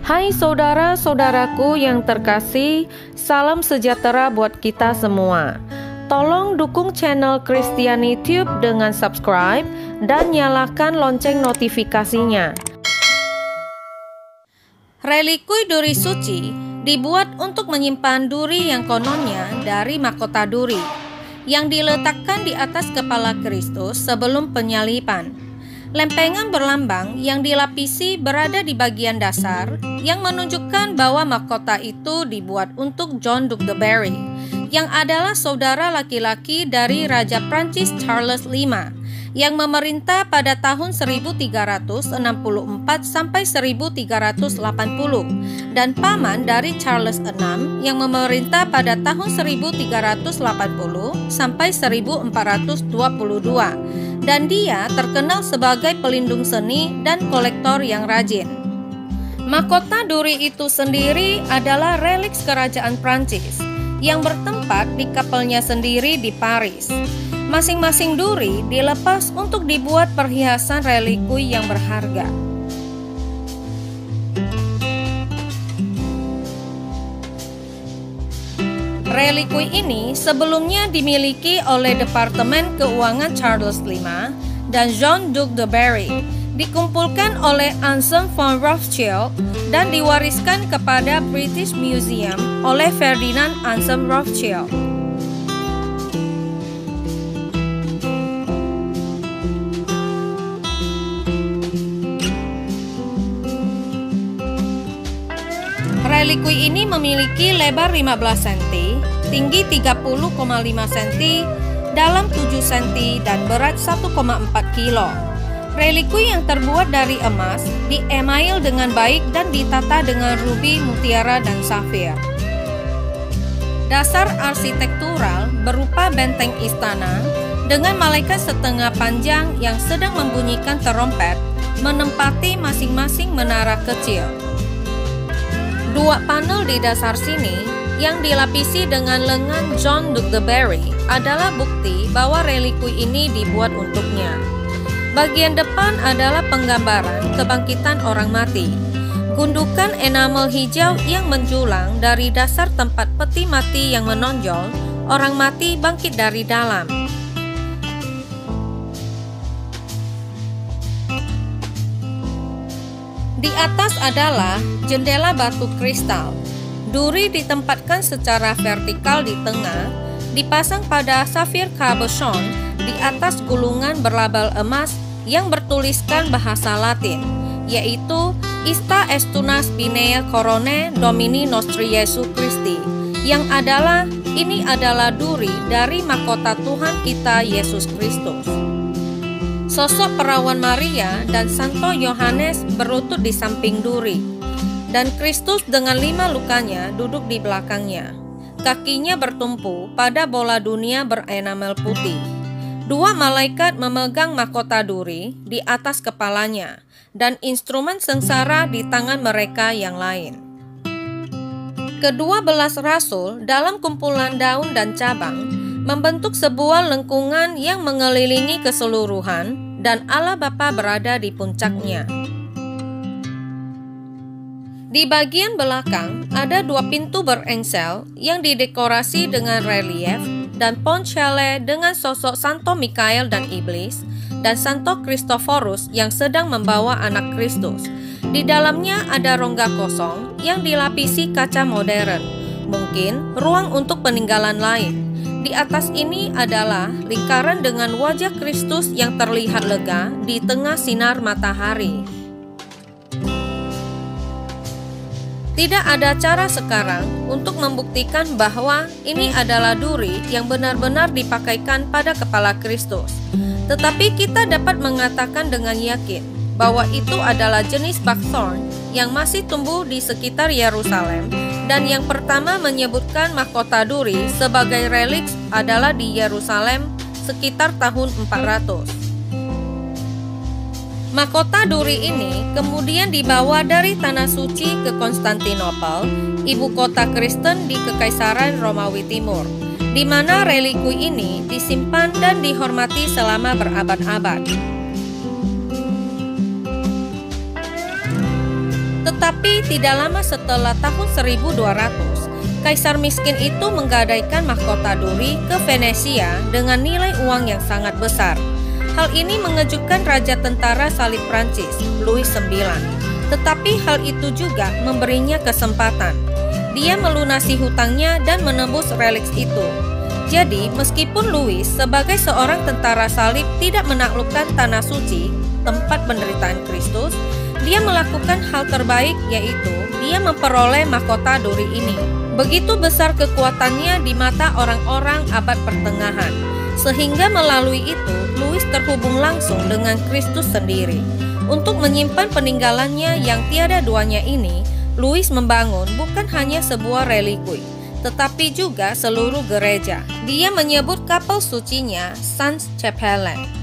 Hai saudara-saudaraku yang terkasih, salam sejahtera buat kita semua. Tolong dukung channel Kristiani Tube dengan subscribe dan nyalakan lonceng notifikasinya. Relikui duri suci dibuat untuk menyimpan duri yang kononnya dari mahkota duri yang diletakkan di atas kepala Kristus sebelum penyaliban. Lempengan berlambang yang dilapisi berada di bagian dasar yang menunjukkan bahwa mahkota itu dibuat untuk John Duc de Berry, yang adalah saudara laki-laki dari Raja Prancis Charles V yang memerintah pada tahun 1364 sampai 1380 dan paman dari Charles VI yang memerintah pada tahun 1380 sampai 1422. Dan dia terkenal sebagai pelindung seni dan kolektor yang rajin. Mahkota duri itu sendiri adalah relik kerajaan Prancis yang bertempat di kapelnya sendiri di Paris. Masing-masing duri dilepas untuk dibuat perhiasan relikui yang berharga. Relikui ini sebelumnya dimiliki oleh Departemen Keuangan Charles V dan John Duc de Berry, dikumpulkan oleh Anselm von Rothschild dan diwariskan kepada British Museum oleh Ferdinand Anselm Rothschild. Relikui ini memiliki lebar 15 cm, tinggi 30,5 cm, dalam 7 cm, dan berat 1,4 kg. Relikui yang terbuat dari emas, di-email dengan baik dan ditata dengan rubi, mutiara, dan safir. Dasar arsitektural berupa benteng istana dengan malaikat setengah panjang yang sedang membunyikan terompet menempati masing-masing menara kecil. Dua panel di dasar sini yang dilapisi dengan lengan John Duc de Berry adalah bukti bahwa relikui ini dibuat untuknya. Bagian depan adalah penggambaran kebangkitan orang mati. Gundukan enamel hijau yang menjulang dari dasar tempat peti mati yang menonjol, orang mati bangkit dari dalam. Di atas adalah jendela batu kristal. Duri ditempatkan secara vertikal di tengah, dipasang pada safir cabochon di atas gulungan berlabel emas yang bertuliskan bahasa Latin, yaitu Ista Estunas Binea Corone Domini Nostri Jesu Christi, yang adalah ini adalah duri dari mahkota Tuhan kita Yesus Kristus. Sosok perawan Maria dan Santo Yohanes berlutut di samping duri, dan Kristus dengan 5 lukanya duduk di belakangnya. Kakinya bertumpu pada bola dunia berenamel putih. 2 malaikat memegang mahkota duri di atas kepalanya, dan instrumen sengsara di tangan mereka yang lain. Kedua belas rasul dalam kumpulan daun dan cabang membentuk sebuah lengkungan yang mengelilingi keseluruhan, dan Allah Bapa berada di puncaknya. Di bagian belakang ada 2 pintu berengsel yang didekorasi dengan relief dan poncelle dengan sosok Santo Mikael dan Iblis, dan Santo Kristoforus yang sedang membawa anak Kristus. Di dalamnya ada rongga kosong yang dilapisi kaca modern, mungkin ruang untuk peninggalan lain. Di atas ini adalah lingkaran dengan wajah Kristus yang terlihat lega di tengah sinar matahari. Tidak ada cara sekarang untuk membuktikan bahwa ini adalah duri yang benar-benar dipakaikan pada kepala Kristus. Tetapi kita dapat mengatakan dengan yakin bahwa itu adalah jenis buckthorn yang masih tumbuh di sekitar Yerusalem, dan yang pertama menyebutkan mahkota duri sebagai relik adalah di Yerusalem sekitar tahun 400. Mahkota duri ini kemudian dibawa dari Tanah Suci ke Konstantinopel, ibu kota Kristen di Kekaisaran Romawi Timur, di mana relikui ini disimpan dan dihormati selama berabad-abad. Tetapi tidak lama setelah tahun 1200, kaisar miskin itu menggadaikan mahkota duri ke Venesia dengan nilai uang yang sangat besar. Hal ini mengejutkan Raja Tentara Salib Prancis, Louis IX. Tetapi hal itu juga memberinya kesempatan. Dia melunasi hutangnya dan menembus reliks itu. Jadi, meskipun Louis sebagai seorang tentara salib tidak menaklukkan Tanah Suci, tempat penderitaan Kristus, dia melakukan hal terbaik, yaitu dia memperoleh mahkota duri ini. Begitu besar kekuatannya di mata orang-orang abad pertengahan, sehingga melalui itu Louis terhubung langsung dengan Kristus sendiri. Untuk menyimpan peninggalannya yang tiada duanya ini, Louis membangun bukan hanya sebuah relikui, tetapi juga seluruh gereja. Dia menyebut kapel sucinya Sainte Chapelle.